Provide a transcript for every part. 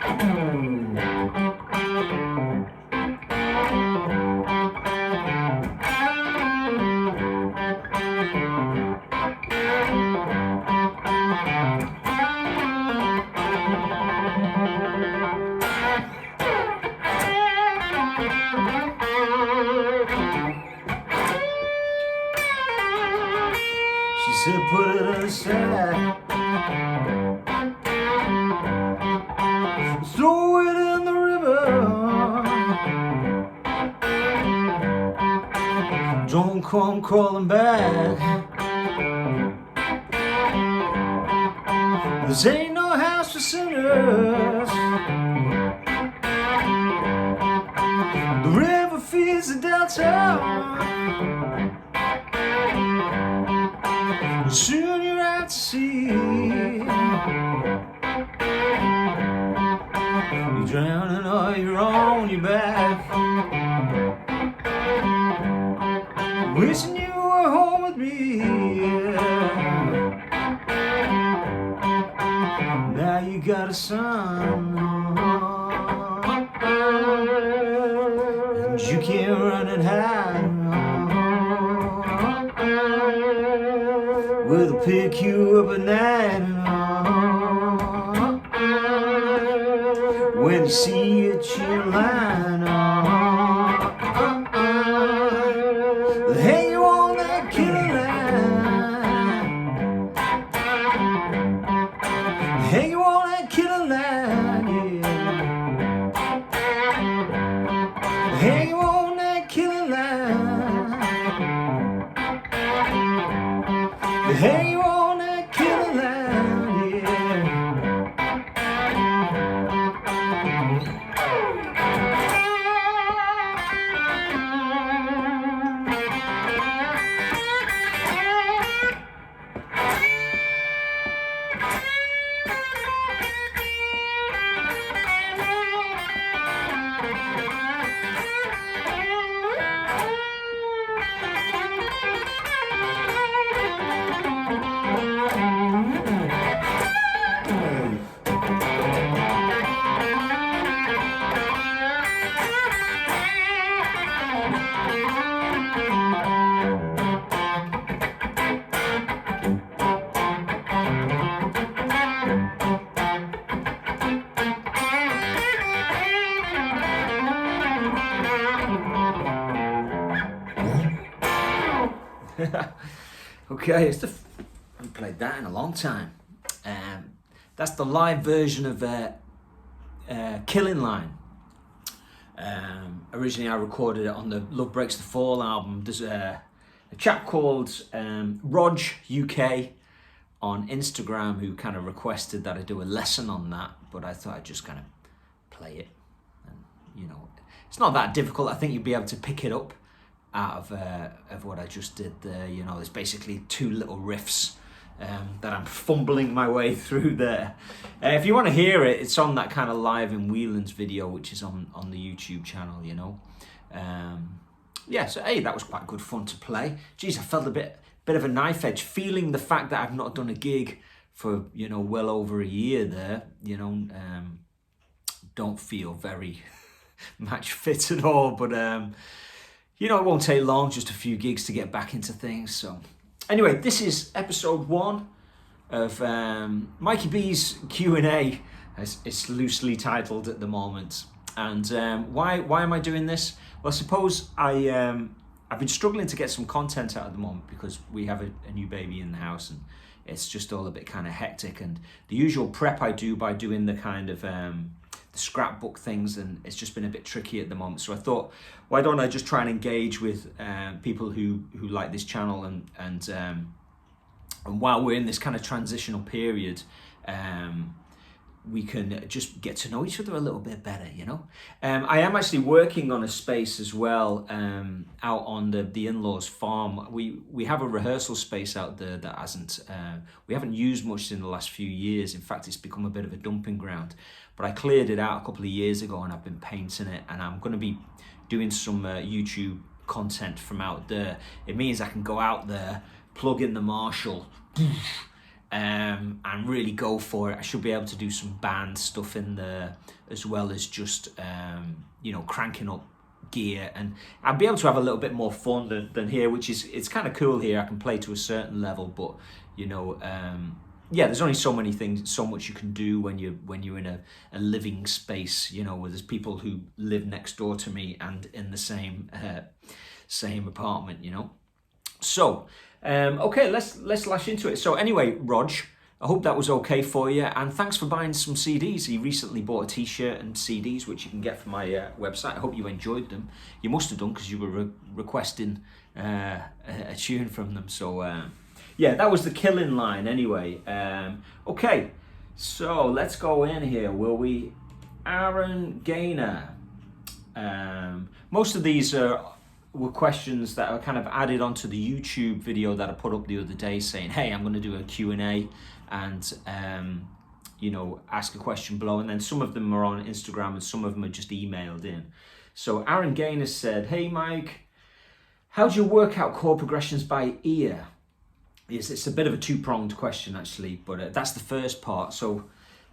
She said, put it aside, throw it in the river, don't come crawling back. This ain't no house for sinners. The river feeds the delta. Soon you're out to sea. You're drowning or you're on your back. Wishing you were home with me. Now you got a son, and you can't run and hide. We'll pick you up at night. When you see a chill line, they'll hang you on that killer line. Hang you on that killer line, yeah. Hang you on that killer line. Hang you on that killer line, yeah. Okay, I haven't played that in a long time. That's the live version of Killing Line. Originally I recorded it on the Love Breaks the Fall album. There's a chap called Rog UK on Instagram who kind of requested that I do a lesson on that, but I thought I'd just kind of play it. And you know, it's not that difficult. I think you'll be able to pick it up out of what I just did there. You know, there's basically two little riffs that I'm fumbling my way through there. If you want to hear it, it's on that kind of Live in Whelan's video, which is on the YouTube channel, you know. Yeah, so hey, that was quite good fun to play. Geez, I felt a bit of a knife edge, feeling the fact that I've not done a gig for, you know, well over a year there, you know. Don't feel very match fit at all, but you know, it won't take long, just a few gigs to get back into things. So anyway, this is episode 1 of Mikey B's Q&A, as it's loosely titled at the moment. And why am I doing this? Well, I suppose I've been struggling to get some content out at the moment because we have a new baby in the house and it's just all a bit kind of hectic. And the usual prep I do by doing the kind of the scrapbook things, and it's just been a bit tricky at the moment. So I thought, why don't I just try and engage with people who like this channel, and while we're in this kind of transitional period, we can just get to know each other a little bit better, you know. I am actually working on a space as well out on the in-laws farm. We have a rehearsal space out there that we haven't used much in the last few years. In fact, it's become a bit of a dumping ground. But I cleared it out a couple of years ago and I've been painting it, and I'm going to be doing some YouTube content from out there. It means I can go out there, plug in the Marshall, and really go for it. I should be able to do some band stuff in there as well as just cranking up gear, and I'll be able to have a little bit more fun than here, which is, it's kind of cool here. I can play to a certain level, but there's only so many things, so much you can do when you're in a living space, where there's people who live next door to me and in the same apartment, So okay, let's lash into it. So anyway, Rog, I hope that was okay for you, and thanks for buying some CDs. He recently bought a t-shirt and CDs, which you can get from my website. I hope you enjoyed them. You must have done, because you were requesting a tune from them. So yeah, that was the Killing line anyway. Okay, so let's go in here, will we? Aaron Gaynor. Most of these were questions that are kind of added onto the YouTube video that I put up the other day, saying, hey, I'm going to do a Q&A and ask a question below. And then some of them are on Instagram and some of them are just emailed in. So Aaron Gaynor said, hey Mike, how do you work out chord progressions by ear? It's a bit of a two-pronged question actually, but that's the first part. So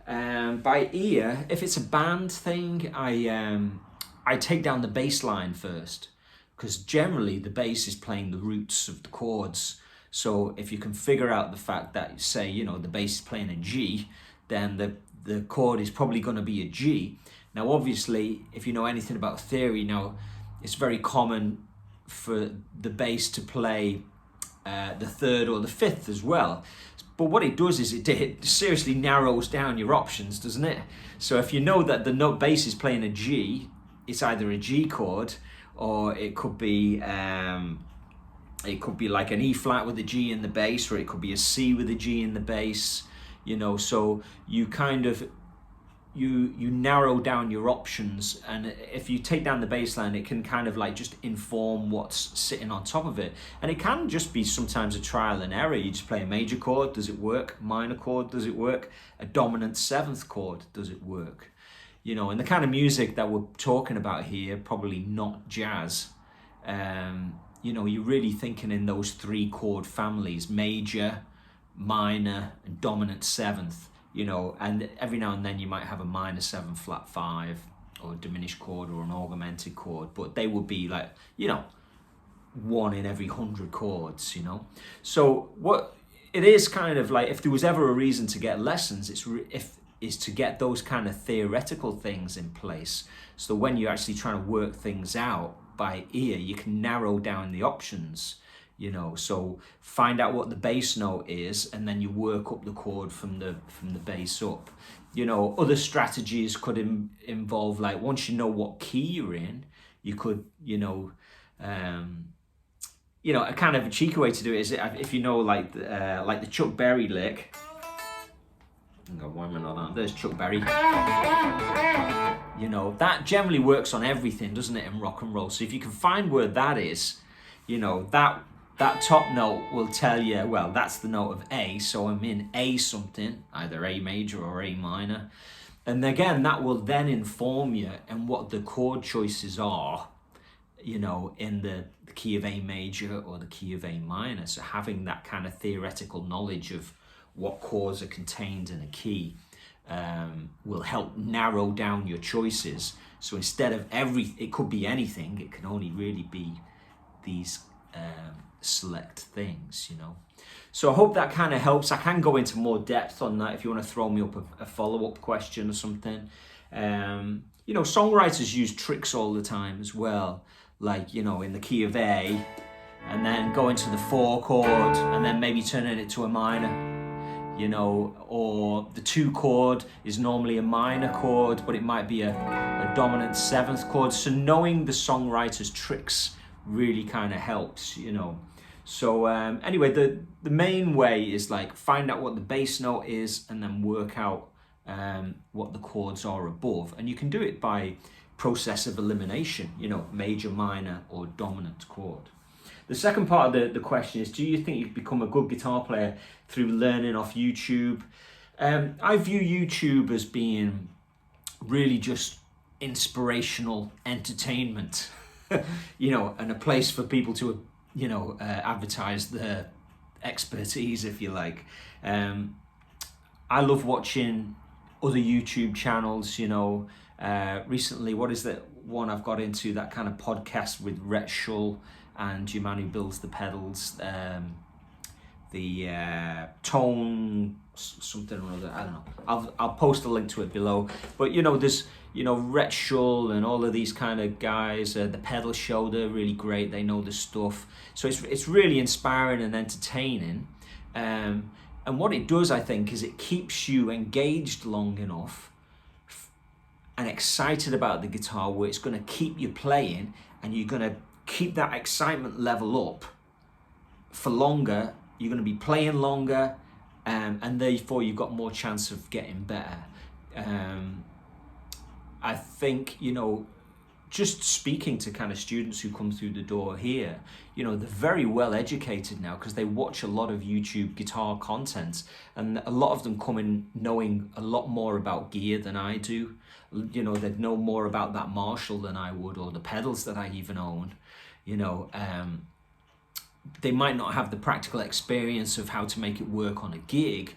by ear, if it's a band thing, I take down the bass line first, because generally the bass is playing the roots of the chords. So if you can figure out the fact that, say, the bass is playing a G, then the chord is probably going to be a G. Now, obviously, if you know anything about theory, now it's very common for the bass to play the third or the fifth as well. But what it does is it seriously narrows down your options, doesn't it? So if you know that the note bass is playing a G, it's either a G chord, or it could be like an E flat with a G in the bass, or it could be a C with a G in the bass, so you kind of you narrow down your options, and if you take down the bass line, it can kind of like just inform what's sitting on top of it. And it can just be sometimes a trial and error. You just play a major chord, does it work? Minor chord, does it work? A dominant seventh chord, does it work? And the kind of music that we're talking about here, probably not jazz. You're really thinking in those three chord families: major, minor, and dominant seventh. And every now and then you might have a minor 7 flat 5, or a diminished chord, or an augmented chord, but they would be like, one in every 100 chords, So what it is kind of like, if there was ever a reason to get lessons, is to get those kind of theoretical things in place, so when you're actually trying to work things out by ear, you can narrow down the options, so find out what the bass note is, and then you work up the chord from the bass up. Other strategies could involve, like, once you know what key you're in, you could, a kind of a cheeky way to do it is if like the Chuck Berry lick. Why am I not on? There's Chuck Berry. That generally works on everything, doesn't it, in rock and roll? So if you can find where that is, that top note will tell you, well, that's the note of A, so I'm in A something, either A major or A minor. And again, that will then inform you and what the chord choices are, in the key of A major or the key of A minor. So having that kind of theoretical knowledge of what chords are contained in a key will help narrow down your choices. So instead of it could be anything, it can only really be these select things, So I hope that kind of helps. I can go into more depth on that if you want to throw me up a follow-up question or something. Songwriters use tricks all the time as well, like, in the key of A, and then go into the 4 chord, and then maybe turning it to a minor. Or the 2 chord is normally a minor chord, but it might be a dominant 7th chord. So knowing the songwriter's tricks really kind of helps, So anyway, the main way is like find out what the bass note is, and then work out what the chords are above. And you can do it by process of elimination, major, minor, or dominant chord. The second part of the question is, do you think you've become a good guitar player through learning off YouTube? I view YouTube as being really just inspirational entertainment, and a place for people to, advertise expertise, if you like. I love watching other YouTube channels, you know. Recently, what is that one I've got into, that kind of podcast with Rhett Shull and your man who builds the pedals, the tone something or other, I don't know. I'll post a link to it below. But you know, there's, you know, Rhett Shull and all of these kind of guys, the Pedal Show, they're really great, they know the stuff. So it's really inspiring and entertaining. And what it does, I think, is it keeps you engaged long enough and excited about the guitar, where it's going to keep you playing, and you're going to keep that excitement level up for longer. You're going to be playing longer, and therefore you've got more chance of getting better. I think, you know, just speaking to kind of students who come through the door here, you know, they're very well educated now because they watch a lot of YouTube guitar content, and a lot of them come in knowing a lot more about gear than I do. You know, they'd know more about that Marshall than I would, or the pedals that I even own. You know, they might not have the practical experience of how to make it work on a gig,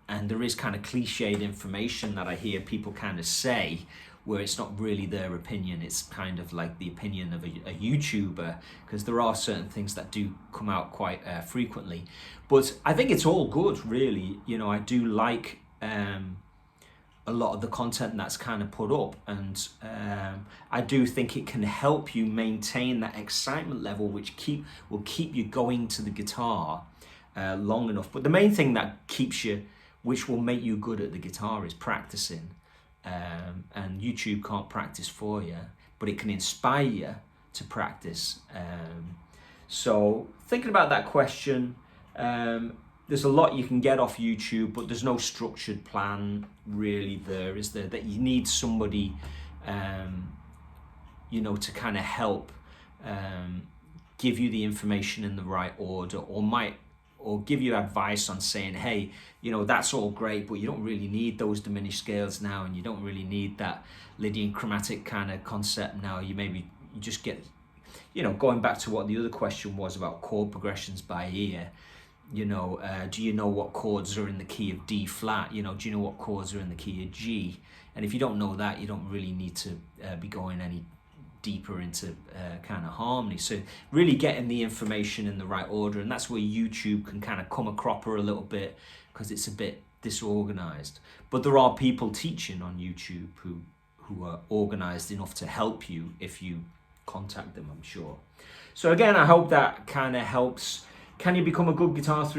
and there is kind of cliched information that I hear people kind of say, where it's not really their opinion, it's kind of like the opinion of a YouTuber, because there are certain things that do come out quite frequently. But I think it's all good, really. You know, I do like a lot of the content that's kind of put up, and I do think it can help you maintain that excitement level, which will keep you going to the guitar long enough. But the main thing that keeps you, which will make you good at the guitar, is practicing. And YouTube can't practice for you, but it can inspire you to practice. So thinking about that question, there's a lot you can get off YouTube, but there's no structured plan really there, is there? That you need somebody, you know, to kind of help give you the information in the right order, or give you advice on saying, hey, you know, that's all great, but you don't really need those diminished scales now, and you don't really need that Lydian chromatic kind of concept now. You just get, you know, going back to what the other question was about chord progressions by ear, you know, do you know what chords are in the key of D flat? You know, do you know what chords are in the key of G? And if you don't know that, you don't really need to be going any deeper into kind of harmony. So really getting the information in the right order, and that's where YouTube can kind of come a cropper a little bit, because it's a bit disorganized. But there are people teaching on YouTube who are organized enough to help you if you contact them, I'm sure. So again, I hope that kind of helps. Can you become a good guitar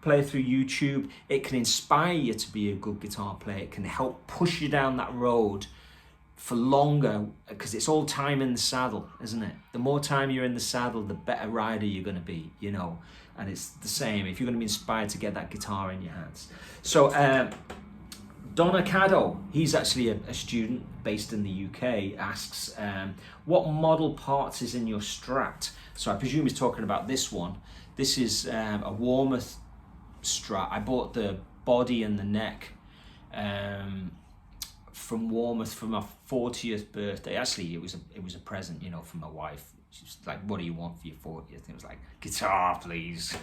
player through YouTube? It can inspire you to be a good guitar player. It can help push you down that road for longer, because it's all time in the saddle, isn't it? The more time you're in the saddle, the better rider you're going to be, you know. And it's the same if you're going to be inspired to get that guitar in your hands. So Donna Caddo, he's actually a student based in the UK, asks, what model parts is in your Strat? So I presume he's talking about this one. This is a Warmoth Strat. I bought the body and the neck from Warmoth for my 40th birthday. Actually, it was a present, you know, from my wife. She was like, "What do you want for your 40th?" And it was like, "Guitar, please."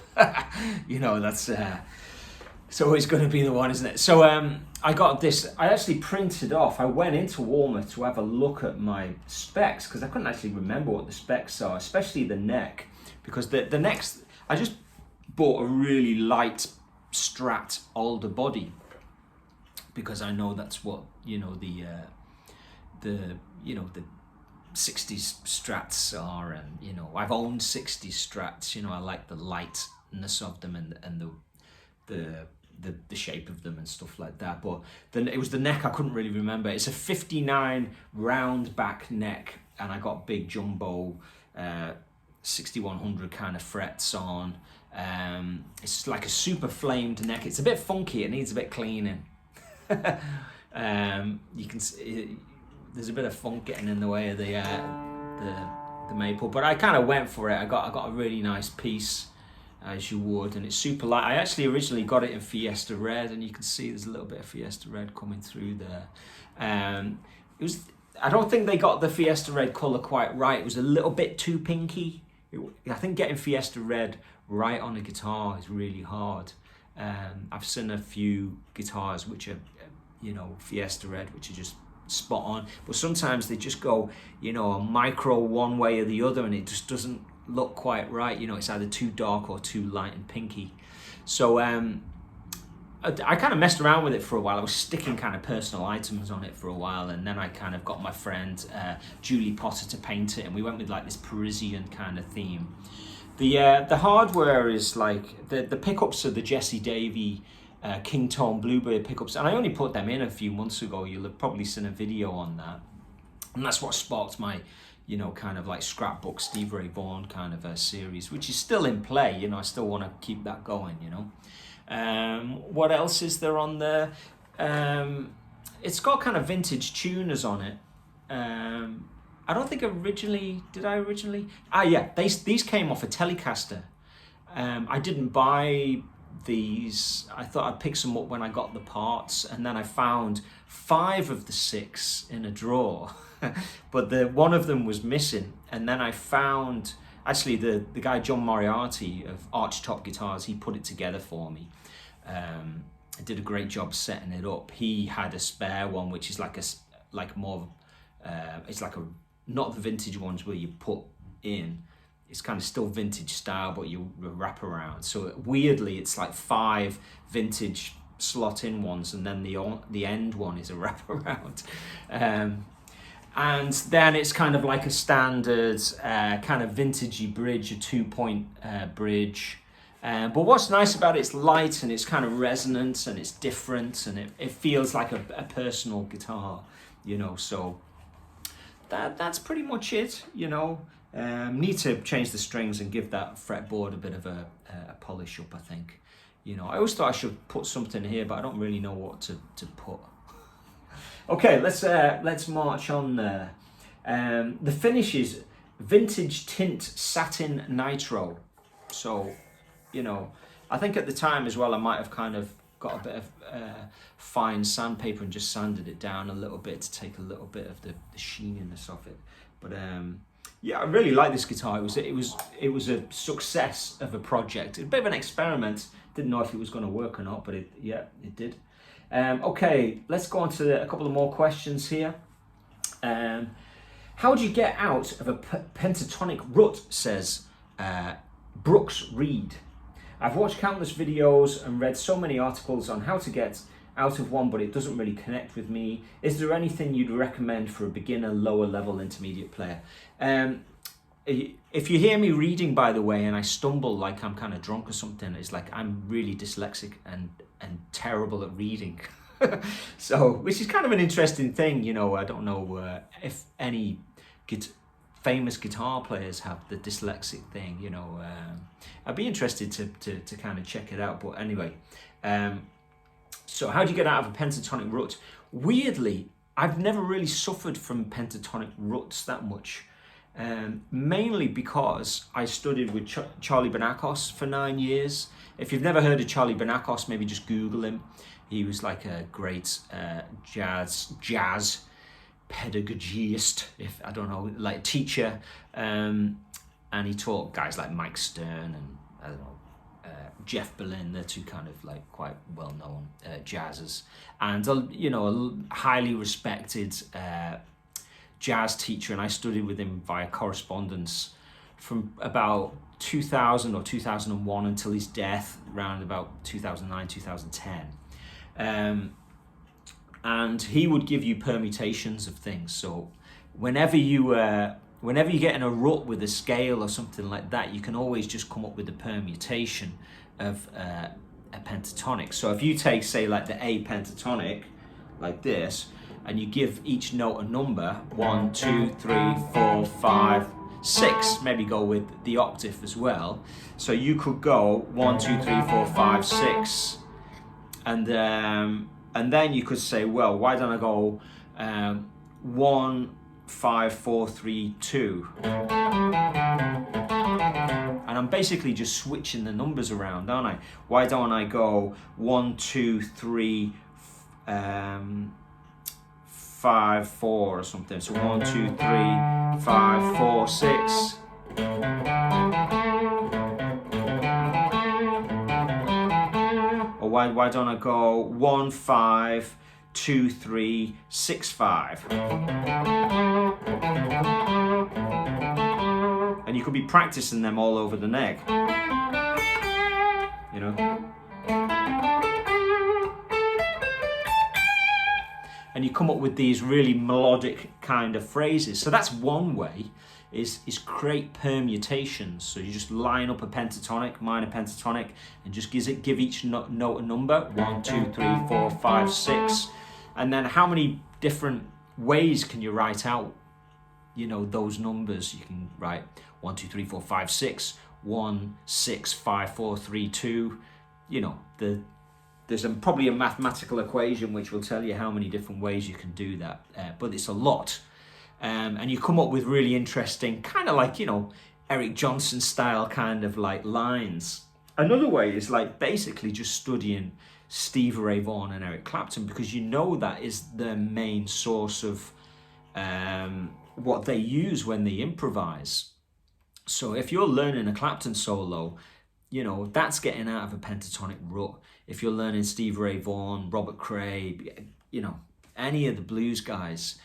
You know, that's it's always going to be the one, isn't it? So I got this. I actually printed off. I went into Warmoth to have a look at my specs, because I couldn't actually remember what the specs are, especially the neck, because the next, I just bought a really light Strat Alder body, because I know that's what, you know, the 60s Strats are, and you know, I've owned 60s Strats. You know, I like the lightness of them and the shape of them and stuff like that. But then it was the neck I couldn't really remember. It's a 59 round back neck, and I got big jumbo 6100 kind of frets on. It's like a super flamed neck. It's a bit funky. It needs a bit cleaning. You can see there's a bit of funk getting in the way of the maple, but I kind of went for it. I got a really nice piece, as you would, and it's super light. I actually originally got it in Fiesta Red, and you can see there's a little bit of Fiesta Red coming through there. I don't think they got the Fiesta Red color quite right. It was a little bit too pinky. I think getting Fiesta Red right on a guitar is really hard. I've seen a few guitars which are, you know, Fiesta Red, which are just spot on, but sometimes they just go, you know, a micro one way or the other, and it just doesn't look quite right. You know, it's either too dark or too light and pinky. So I kind of messed around with it for a while. I was sticking kind of personal items on it for a while, and then I kind of got my friend Julie Potter to paint it, and we went with like this Parisian kind of theme. The hardware is like the pickups are the Jesse Davey King Tone Bluebird pickups, and I only put them in a few months ago. You'll have probably seen a video on that, and that's what sparked my, you know, kind of like scrapbook Steve Ray Vaughan kind of a series, which is still in play. You know, I still want to keep that going, you know. What else is there on there? It's got kind of vintage tuners on it. I don't think did I originally? Yeah, these came off a Telecaster. I didn't buy these. I thought I'd pick some up when I got the parts, and then I found 5 of the 6 in a drawer, but one of them was missing. And then I found, actually, the guy John Moriarty of Archtop Guitars, he put it together for me. Did a great job setting it up. He had a spare one, which is it's like not the vintage ones where you put in. It's kind of still vintage style, but you wrap around. So weirdly, it's like 5 vintage slot-in ones, and then the end one is a wraparound. And then it's kind of like a standard kind of vintagey bridge, a 2-point bridge. But what's nice about it, it's light and it's kind of resonant and it's different, and it feels like a personal guitar, you know. So that's pretty much it, you know. Need to change the strings and give that fretboard a bit of a polish up, I think. You know, I always thought I should put something here, but I don't really know what to put. Okay, let's march on there. The finish is vintage tint satin nitro. So, you know, I think at the time as well, I might have kind of got a bit of fine sandpaper and just sanded it down a little bit to take a little bit of the sheeniness of it. But yeah, I really like this guitar. It was a success of a project. A bit of an experiment. Didn't know if it was going to work or not, but it did. Okay, let's go on to a couple of more questions here. How do you get out of a pentatonic rut, says Brooks Reed. I've watched countless videos and read so many articles on how to get out of one, but it doesn't really connect with me. Is there anything you'd recommend for a beginner, lower level, intermediate player? If you hear me reading, by the way, and I stumble like I'm kind of drunk or something, it's like I'm really dyslexic and terrible at reading. So, which is kind of an interesting thing, you know. I don't know if any famous guitar players have the dyslexic thing, you know. I'd be interested to kind of check it out. But anyway, so how do you get out of a pentatonic rut? Weirdly, I've never really suffered from pentatonic ruts that much. Mainly because I studied with Charlie Bonacos for 9 years. If you've never heard of Charlie Bonacos, maybe just Google him. He was like a great jazz pedagogist, if I don't know, like teacher, and he taught guys like Mike Stern and I don't know, Jeff Berlin. They're two kind of like quite well-known jazzers, and you know, a highly respected jazz teacher. And I studied with him via correspondence from about 2000 or 2001 until his death around about 2009, 2010. And he would give you permutations of things. So whenever you get in a rut with a scale or something like that, you can always just come up with a permutation of a pentatonic. So if you take, say, like the A pentatonic, like this, and you give each note a number, 1, 2, 3, 4, 5, 6, maybe go with the octave as well. So you could go 1, 2, 3, 4, 5, 6, and then you could say, well, why don't I go 1, 5, 4, 3, 2? And I'm basically just switching the numbers around, aren't I? Why don't I go 1, 2, 3, 5, 4 or something? So 1, 2, 3, 5, 4, 6. why don't I go 1 5 2 3 6 5? And you could be practicing them all over the neck. You know. And you come up with these really melodic kind of phrases. So that's one way, is create permutations. So you just line up a pentatonic, minor pentatonic, and just give each note a number. 1 2 3 4 5 6. And then how many different ways can you write out, you know, those numbers? You can write 1 2 3 4 5 6, 1 6 5 4 3 2. You know, there's probably a mathematical equation which will tell you how many different ways you can do that, but it's a lot. And you come up with really interesting, kind of like, you know, Eric Johnson style kind of like lines. Another way is like basically just studying Stevie Ray Vaughan and Eric Clapton, because you know that is the main source of what they use when they improvise. So if you're learning a Clapton solo, you know, that's getting out of a pentatonic rut. If you're learning Stevie Ray Vaughan, Robert Cray, you know, any of the blues guys.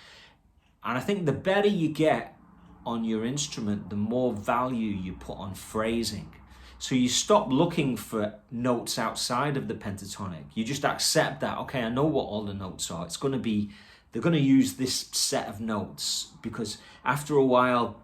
And I think the better you get on your instrument, the more value you put on phrasing. So you stop looking for notes outside of the pentatonic. You just accept that, okay, I know what all the notes are. It's going to be, they're going to use this set of notes, because after a while,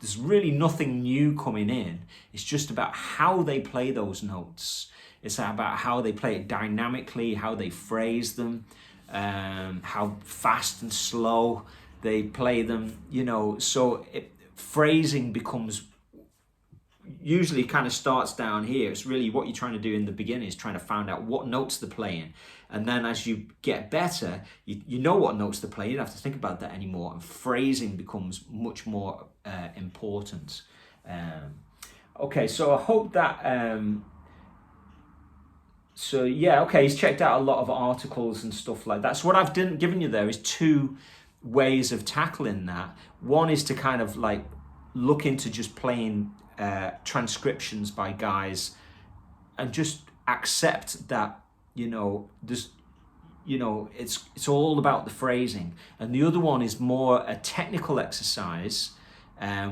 there's really nothing new coming in. It's just about how they play those notes. It's about how they play it dynamically, how they phrase them, how fast and slow they play them, you know. So phrasing becomes, usually kind of starts down here. It's really what you're trying to do in the beginning is trying to find out what notes they're playing. And then as you get better, you know what notes they're playing. You don't have to think about that anymore. And phrasing becomes much more important. Okay, so I hope that... So yeah, okay, he's checked out a lot of articles and stuff like that. So what I've given you there is two ways of tackling that. One is to kind of like look into just playing transcriptions by guys and just accept that, you know, there's, you know, it's all about the phrasing. And the other one is more a technical exercise,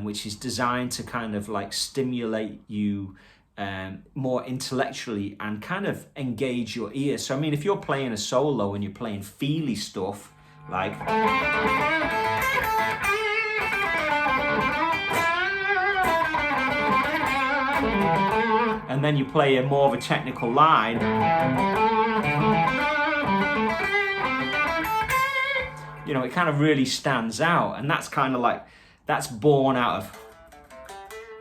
which is designed to kind of like stimulate you more intellectually and kind of engage your ear. So I mean, if you're playing a solo and you're playing feely stuff like, and then you play a more of a technical line, you know, it kind of really stands out. And that's kind of like, that's born out of,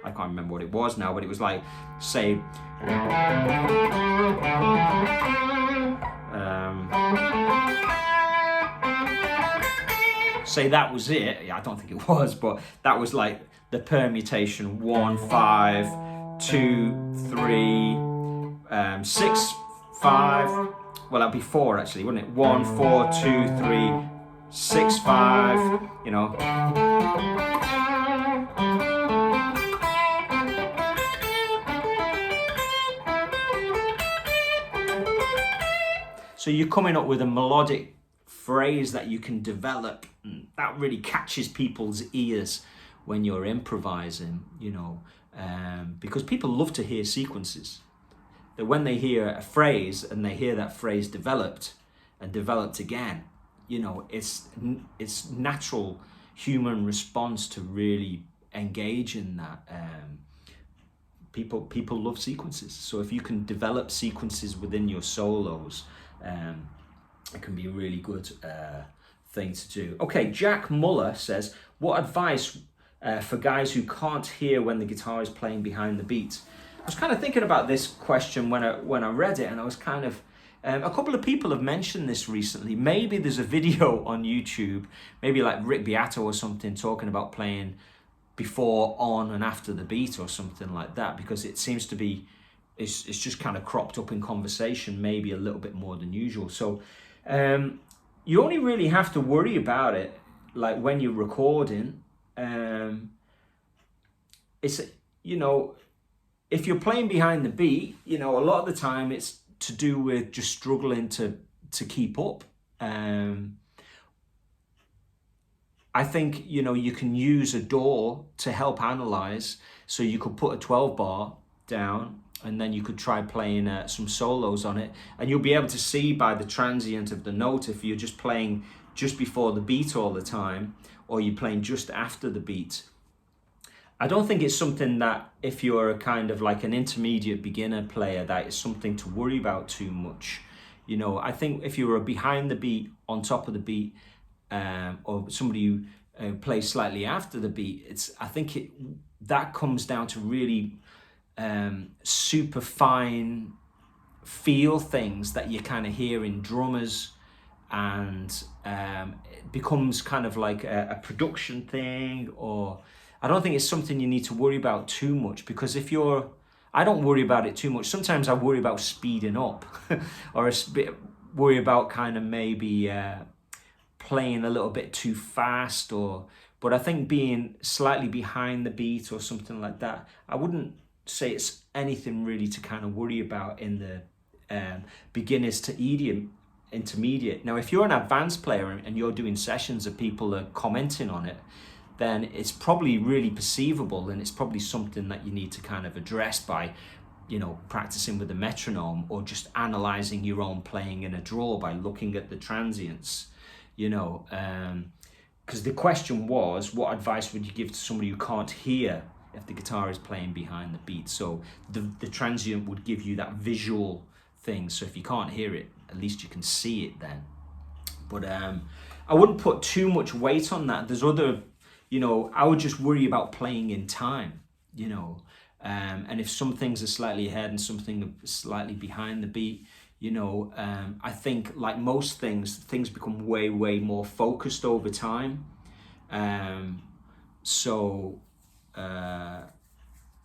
I can't remember what it was now, but it was like, say, say that was it. Yeah, I don't think it was, but that was like the permutation 1 5 2 3 6 5. Well, that'd be 4 actually, wouldn't it? 1 4 2 3 6 5. You know. So you're coming up with a melodic phrase that you can develop, and that really catches people's ears when you're improvising, you know, because people love to hear sequences. That when they hear a phrase and they hear that phrase developed and developed again, you know, it's natural human response to really engage in that. People love sequences. So if you can develop sequences within your solos, it can be a really good thing to do. Okay, Jack Muller says, what advice for guys who can't hear when the guitar is playing behind the beat? I was kind of thinking about this question when I read it, and I was kind of, a couple of people have mentioned this recently. Maybe there's a video on YouTube, maybe like Rick Beato or something, talking about playing before, on, and after the beat or something like that, because it seems to be, it's just kind of cropped up in conversation, maybe a little bit more than usual. So you only really have to worry about it like when you're recording. It's, you know, if you're playing behind the beat, you know, a lot of the time it's to do with just struggling to keep up. I think, you know, you can use a DAW to help analyze. So you could put a 12 bar down and then you could try playing some solos on it, and you'll be able to see by the transient of the note if you're just playing just before the beat all the time or you're playing just after the beat. I don't think it's something that, if you're a kind of like an intermediate beginner player, that is something to worry about too much. You know, I think if you were behind the beat, on top of the beat, or somebody who plays slightly after the beat, I think that comes down to really super fine feel things that you kind of hear in drummers, and it becomes kind of like a production thing. Or I don't think it's something you need to worry about too much, because I don't worry about it too much. Sometimes I worry about speeding up or worry about kind of maybe playing a little bit too fast, but I think being slightly behind the beat or something like that, I wouldn't say it's anything really to kind of worry about in the beginners to intermediate. Now, if you're an advanced player and you're doing sessions and people are commenting on it, then it's probably really perceivable, and it's probably something that you need to kind of address by, you know, practicing with a metronome, or just analyzing your own playing in a draw by looking at the transients, you know. Because the question was, what advice would you give to somebody who can't hear if the guitar is playing behind the beat? So the transient would give you that visual thing. So if you can't hear it, at least you can see it then. But I wouldn't put too much weight on that. There's other, you know, I would just worry about playing in time, you know. And if some things are slightly ahead and something slightly behind the beat, you know, I think like most things become way more focused over time.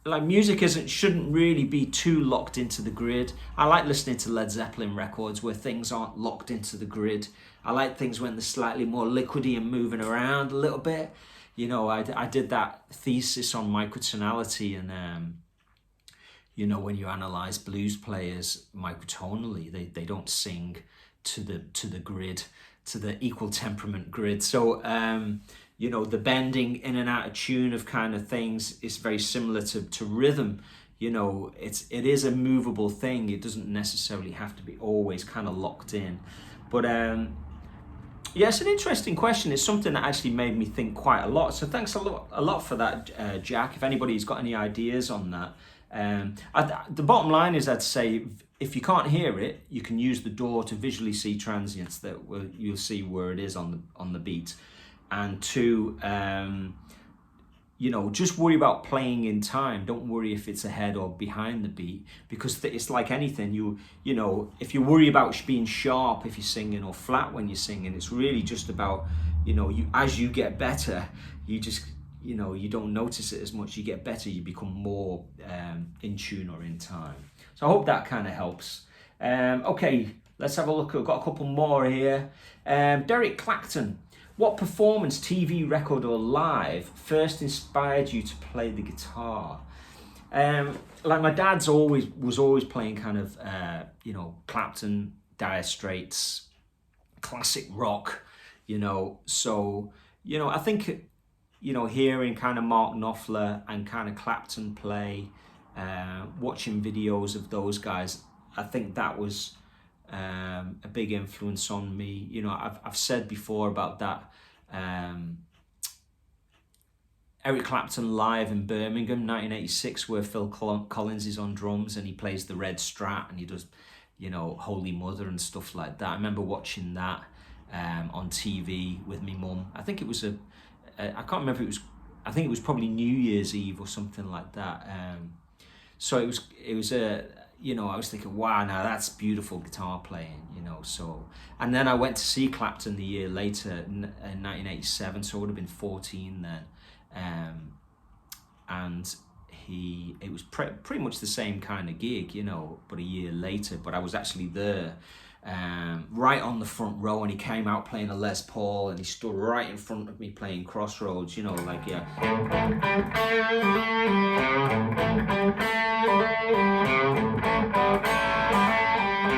Like music shouldn't really be too locked into the grid. I like listening to Led Zeppelin records where things aren't locked into the grid. I like things when they're slightly more liquidy and moving around a little bit. You know, I did that thesis on microtonality, and you know, when you analyze blues players microtonally, they don't sing to the grid, to the equal temperament grid. So you know, the bending in and out of tune of kind of things is very similar to rhythm. You know, it is a movable thing. It doesn't necessarily have to be always kind of locked in. But yeah, it's an interesting question. It's something that actually made me think quite a lot. So thanks a lot for that, Jack. If anybody's got any ideas on that. The bottom line is, I'd say, if you can't hear it, you can use the DAW to visually see transients that you'll see where it is on the beat. And two, you know, just worry about playing in time. Don't worry if it's ahead or behind the beat, because it's like anything. You know, if you worry about being sharp if you're singing or flat when you're singing, it's really just about, you know, as you get better, you just, you know, you don't notice it as much. You get better, you become more in tune or in time. So I hope that kind of helps. Okay, let's have a look. I've got a couple more here. Derek Clacton. What performance, TV, record or live, first inspired you to play the guitar? Like my dad's was always playing kind of, you know, Clapton, Dire Straits, classic rock, you know. So, you know, I think, you know, hearing kind of Mark Knopfler and kind of Clapton play, watching videos of those guys, I think that was a big influence on me. You know, I've said before about that Eric Clapton live in Birmingham 1986, where Phil Collins is on drums and he plays the red Strat and he does, you know, Holy Mother and stuff like that. I remember watching that on TV with me mum. I think it was I can't remember if it was, I think it was probably New Year's Eve or something like that. So it was a, you know, I was thinking, wow, now that's beautiful guitar playing, you know. So, and then I went to see Clapton the year later in 1987, so I would have been 14 then. And it was pretty much the same kind of gig, you know, but a year later. But I was actually there, right on the front row, and he came out playing a Les Paul, and he stood right in front of me playing Crossroads, you know, like, yeah. You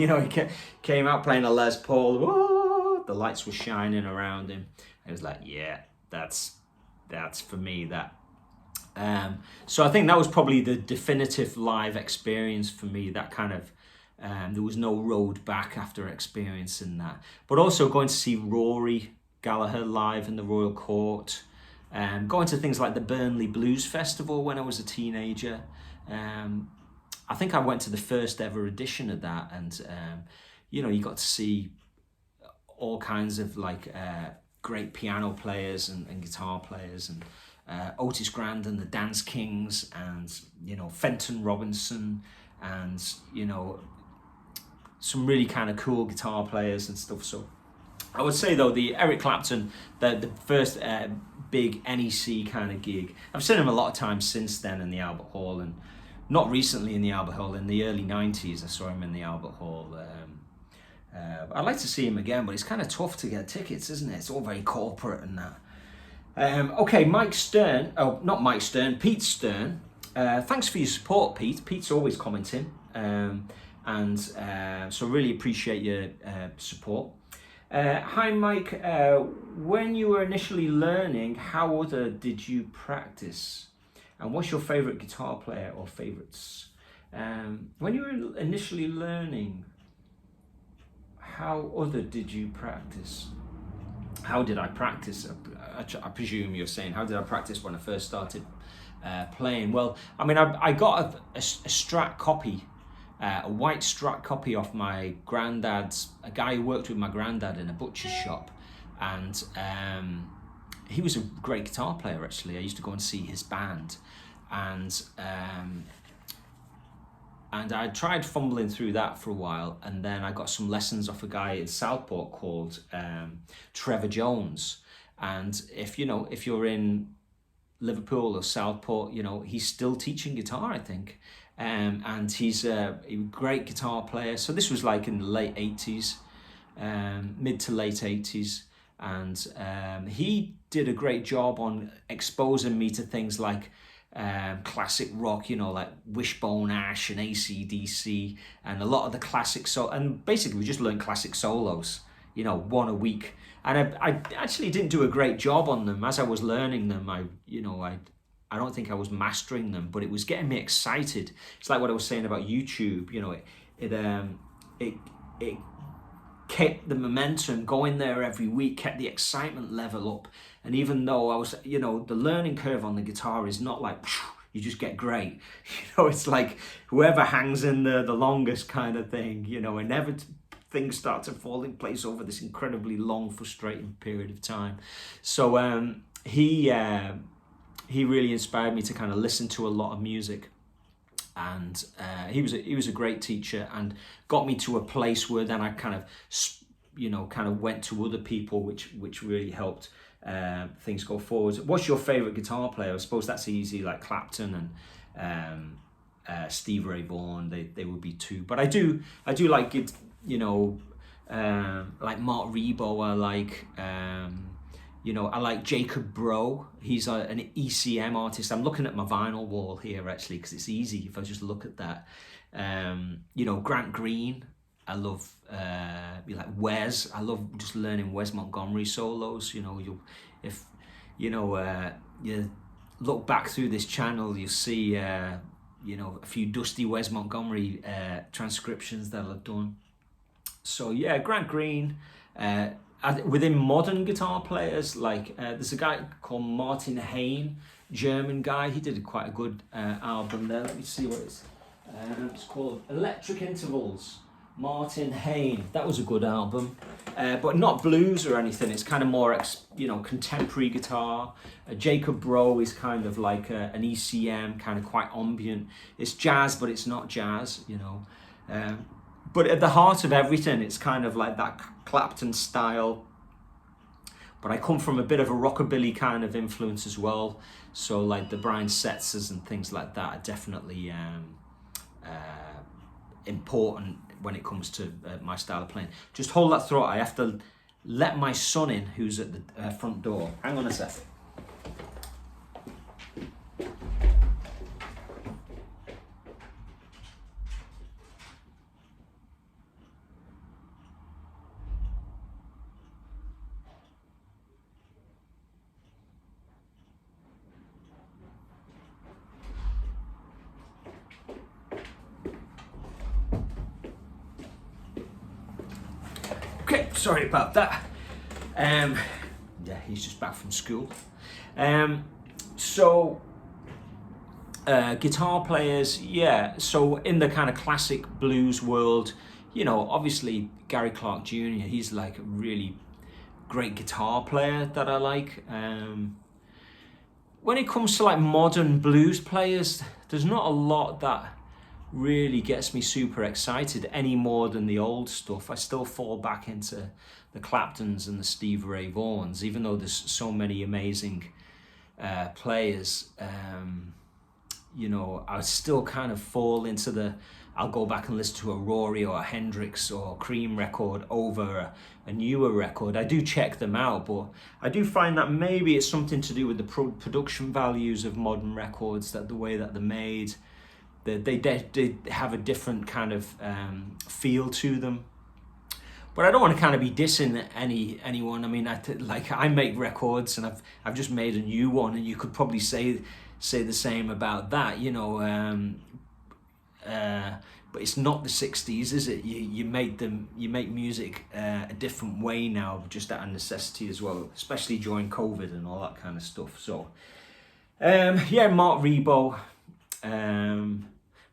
know, he came out playing a Les Paul. Whoa, the lights were shining around him. I was like, yeah, that's for me. That. So I think that was probably the definitive live experience for me. That kind of, there was no road back after experiencing that. But also going to see Rory Gallagher live in the Royal Court. Going to things like the Burnley Blues Festival when I was a teenager. I think I went to the first ever edition of that, and you know, you got to see all kinds of like great piano players and guitar players, and Otis Grand and the Dance Kings, and you know, Fenton Robinson, and you know, some really kind of cool guitar players and stuff. So I would say though, the Eric Clapton, the first big NEC kind of gig, I've seen him a lot of times since then in the Albert Hall, and not recently in the Albert Hall, in the early 90s I saw him in the Albert Hall. I'd like to see him again, but it's kind of tough to get tickets, isn't it? It's all very corporate and that. Okay, Mike Stern, oh, not Mike Stern, Pete Stern. Thanks for your support, Pete. Pete's always commenting. So really appreciate your support. Hi, Mike. When you were initially learning, how other did you practice? And what's your favorite guitar player or favorites? When you were initially learning, how other did you practice? How did I practice? I presume you're saying, how did I practice when I first started playing? Well, I mean, I got a Strat copy, a white Strat copy off my granddad's, a guy who worked with my granddad in a butcher's shop. And he was a great guitar player, actually. I used to go and see his band. And I tried fumbling through that for a while, and then I got some lessons off a guy in Southport called Trevor Jones. And if you're in Liverpool or Southport, you know, he's still teaching guitar, I think. And he's a great guitar player. So this was like in the late 80s, mid to late 80s. And he did a great job on exposing me to things like classic rock, you know, like Wishbone Ash and AC/DC, and a lot of the classic and basically we just learned classic solos, you know, one a week. And I actually didn't do a great job on them as I was learning them. I don't think I was mastering them, but it was getting me excited. It's like what I was saying about YouTube, you know, it kept the momentum going there every week, kept the excitement level up. And even though I was, you know, the learning curve on the guitar is not like, you just get great. You know, it's like whoever hangs in there the longest kind of thing, you know, and things start to fall in place over this incredibly long, frustrating period of time. So he really inspired me to kind of listen to a lot of music. And he was a great teacher, and got me to a place where then I kind of went to other people, which really helped things go forward. What's your favorite guitar player? I suppose that's easy, like Clapton and Steve Ray Vaughan. They would be two, but I do like, you know, like Mark Rebo. I like I like Jacob Bro. He's an ECM artist. I'm looking at my vinyl wall here, actually, because it's easy if I just look at that. Grant Green. I love like Wes. I love just learning Wes Montgomery solos. You know, you look back through this channel, you see a few dusty Wes Montgomery transcriptions that I've done. So yeah, Grant Green. Within modern guitar players, like there's a guy called Martin Hain, German guy. He did quite a good album there. Let me see what it's called. Electric Intervals. Martin Hain. That was a good album, but not blues or anything. It's kind of more contemporary guitar. Jacob Bro is kind of like an ECM, kind of quite ambient. It's jazz, but it's not jazz. But at the heart of everything, it's kind of like that Clapton style, but I come from a bit of a rockabilly kind of influence as well. So like the Brian Setzers and things like that are definitely important when it comes to my style of playing. Just hold that thought. I have to let my son in, who's at the front door. Hang on a sec. Okay, sorry about that. Yeah, he's just back from school. Guitar players, yeah. So in the kind of classic blues world, you know, obviously Gary Clark Jr., he's like a really great guitar player that I like. When it comes to like modern blues players, there's not a lot that really gets me super excited any more than the old stuff. I still fall back into the Claptons and the Stevie Ray Vaughans, even though there's so many amazing players. You know, I still kind of fall into I'll go back and listen to a Rory or a Hendrix or a Cream record over a newer record. I do check them out, but I do find that maybe it's something to do with the production values of modern records, that the way that they're made, they have a different kind of feel to them. But I don't want to kind of be dissing anyone. I mean, I make records, and I've just made a new one, and you could probably say the same about that, you know. But it's not the 60s, is it? You make music a different way now, just out of necessity as well, especially during COVID and all that kind of stuff. So yeah, Mark Rebo.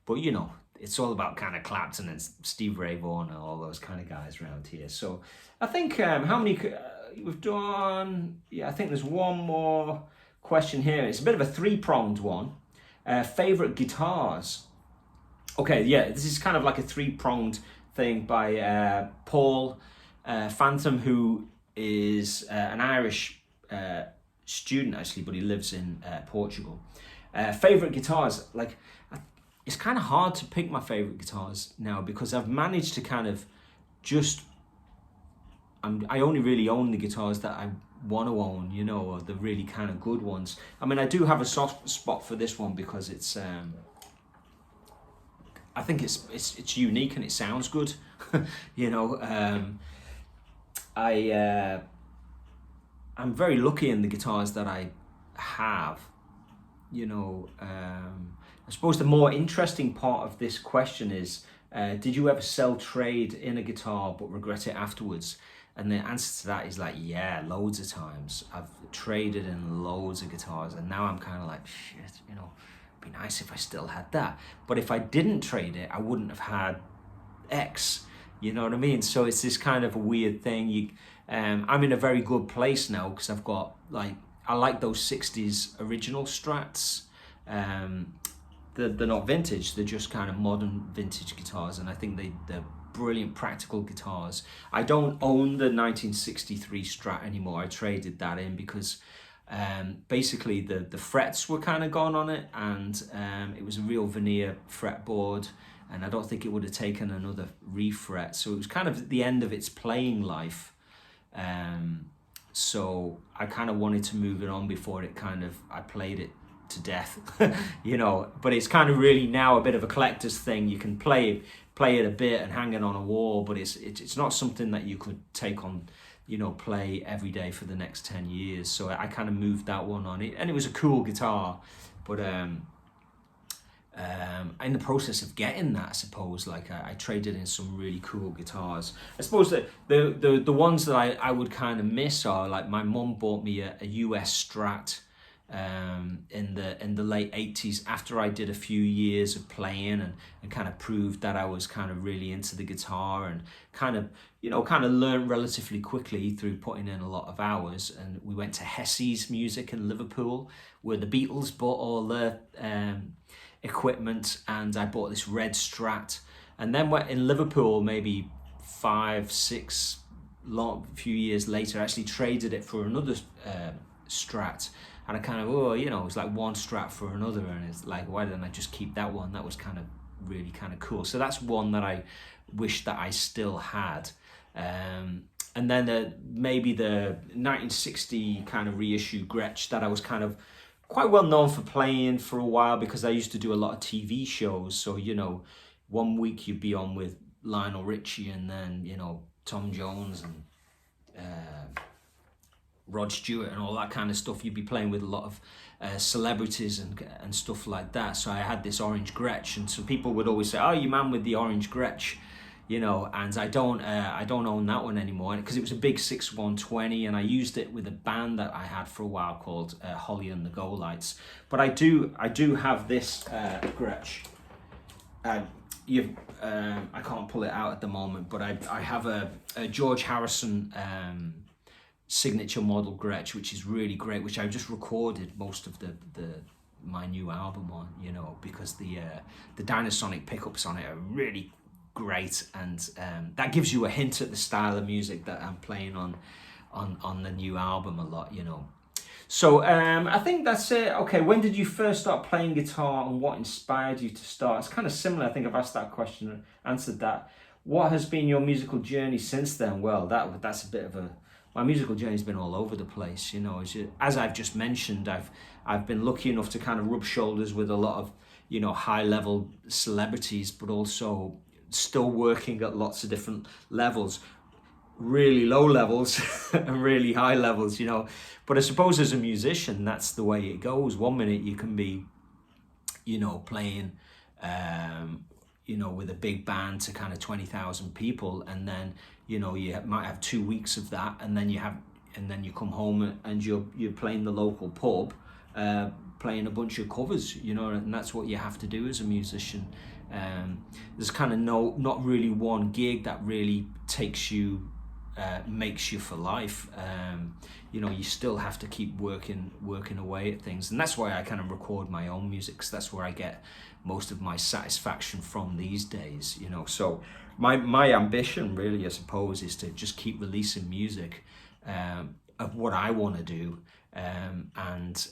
But you know, it's all about kind of Clapton and Steve Ray Vaughan and all those kind of guys around here. So I think how many we've done? Yeah, I think there's one more question here. It's a bit of a three-pronged one. Favorite guitars. Okay, yeah, this is kind of like a three-pronged thing by Paul Phantom, who is an Irish student actually, but he lives in Portugal. Favorite guitars, like, it's kind of hard to pick my favorite guitars now, because I've managed to kind of I only really own the guitars that I want to own, you know, or the really kind of good ones. I mean, I do have a soft spot for this one because it's I think it's unique and it sounds good. You know, I'm very lucky in the guitars that I have. You know, I suppose the more interesting part of this question is, did you ever sell trade in a guitar but regret it afterwards? And the answer to that is like, yeah, loads of times. I've traded in loads of guitars, and now I'm kind of like, shit, you know, it'd be nice if I still had that. But if I didn't trade it, I wouldn't have had X. You know what I mean? So it's this kind of a weird thing. I'm in a very good place now because I've got, like, I like those 60s original Strats. They're not vintage, they're just kind of modern vintage guitars, and I think they're brilliant practical guitars. I don't own the 1963 Strat anymore. I traded that in because basically the frets were kind of gone on it, and it was a real veneer fretboard, and I don't think it would have taken another refret, so it was kind of at the end of its playing life. So I kind of wanted to move it on before I played it to death. You know, but it's kind of really now a bit of a collector's thing. You can play it a bit and hang it on a wall, but it's not something that you could take on, you know, play every day for the next 10 years. So I kind of moved that one on it, and it was a cool guitar, but in the process of getting that, I suppose, like I traded in some really cool guitars. I suppose that the ones that I would kind of miss are, like, my mum bought me a US Strat in the late 80s, after I did a few years of playing and kind of proved that I was kind of really into the guitar, and kind of learned relatively quickly through putting in a lot of hours. And we went to Hesse's Music in Liverpool, where the Beatles bought all their equipment, and I bought this red Strat. And then in Liverpool, maybe 5-6 few years later, I actually traded it for another Strat, and I kind of, it was like one Strat for another, and it's like, why didn't I just keep that one? That was kind of really kind of cool. So that's one that I wish that I still had. And then maybe the 1960 kind of reissue Gretsch that I was kind of quite well known for playing for a while, because I used to do a lot of TV shows. So, 1 week you'd be on with Lionel Richie, and then, Tom Jones and Rod Stewart and all that kind of stuff. You'd be playing with a lot of celebrities and stuff like that. So I had this orange Gretsch, and some people would always say, "Oh, you man with the orange Gretsch," and I don't own that one anymore, because it was a big 6120, and I used it with a band that I had for a while called Holly and the Go-Lights. But I do have this Gretsch. I can't pull it out at the moment, but I have a George Harrison signature model Gretsch, which is really great, which I just recorded most of my new album on, because the Dynasonic pickups on it are really great, and that gives you a hint at the style of music that I'm playing on the new album a lot, So I think that's it. Okay, when did you first start playing guitar, and what inspired you to start? It's kind of similar. I think I've asked that question and answered that. What has been your musical journey since then? Well, that's a bit of my musical journey's been all over the place. As I've just mentioned, I've been lucky enough to kind of rub shoulders with a lot of high level celebrities, but also still working at lots of different levels. Really low levels and really high levels, But I suppose as a musician, that's the way it goes. 1 minute you can be, playing, with a big band to kind of 20,000 people, and then, you might have 2 weeks of that, and then you come home and you're playing the local pub, playing a bunch of covers, and that's what you have to do as a musician. There's kind of not really one gig that really takes you, makes you for life. You still have to keep working away at things, and that's why I kind of record my own music, because that's where I get most of my satisfaction from these days. So my ambition really, I suppose, is to just keep releasing music of what I want to do, and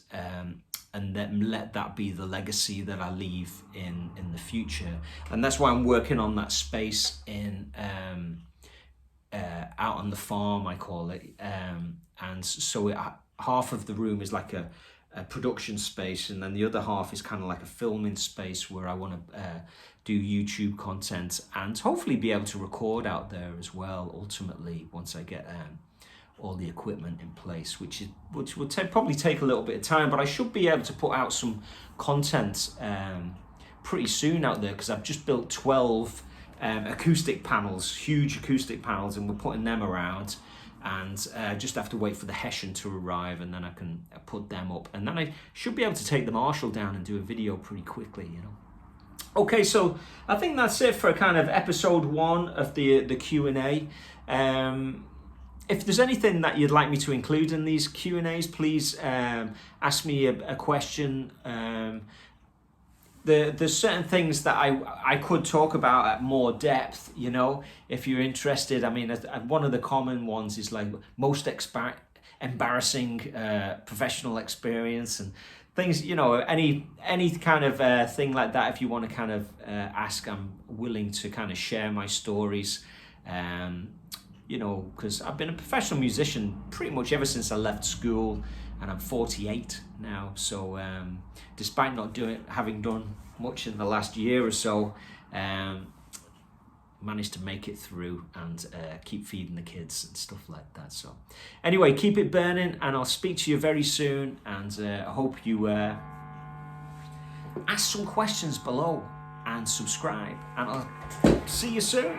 then let that be the legacy that I leave in the future. And that's why I'm working on that space in out on the farm, I call it, and so half of the room is like a production space, and then the other half is kind of like a filming space where I want to do YouTube content, and hopefully be able to record out there as well, ultimately, once I get all the equipment in place, which will probably take a little bit of time, but I should be able to put out some content pretty soon out there, because I've just built 12 acoustic panels, huge acoustic panels, and we're putting them around, and just have to wait for the Hessian to arrive, and then I can put them up, and then I should be able to take the Marshall down and do a video pretty quickly, Okay, so I think that's it for kind of episode 1 of the Q&A. If there's anything that you'd like me to include in these Q&As, please ask me a question. There's certain things that I could talk about at more depth, if you're interested. I mean, one of the common ones is like most embarrassing professional experience and things, any kind of thing like that. If you want to kind of ask, I'm willing to kind of share my stories. Because I've been a professional musician pretty much ever since I left school, and I'm 48 now. So despite not having done much in the last year or so, managed to make it through and keep feeding the kids and stuff like that. So anyway, keep it burning, and I'll speak to you very soon, and I hope you ask some questions below and subscribe, and I'll see you soon.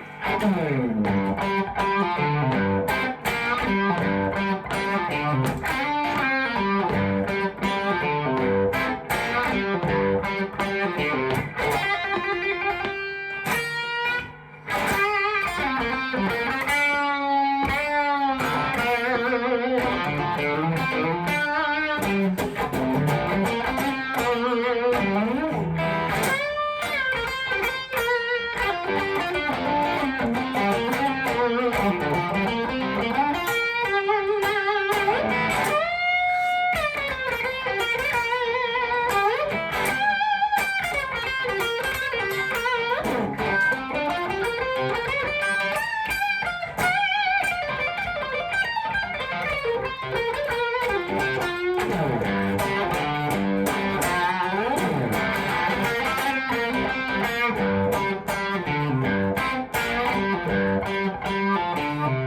Bye.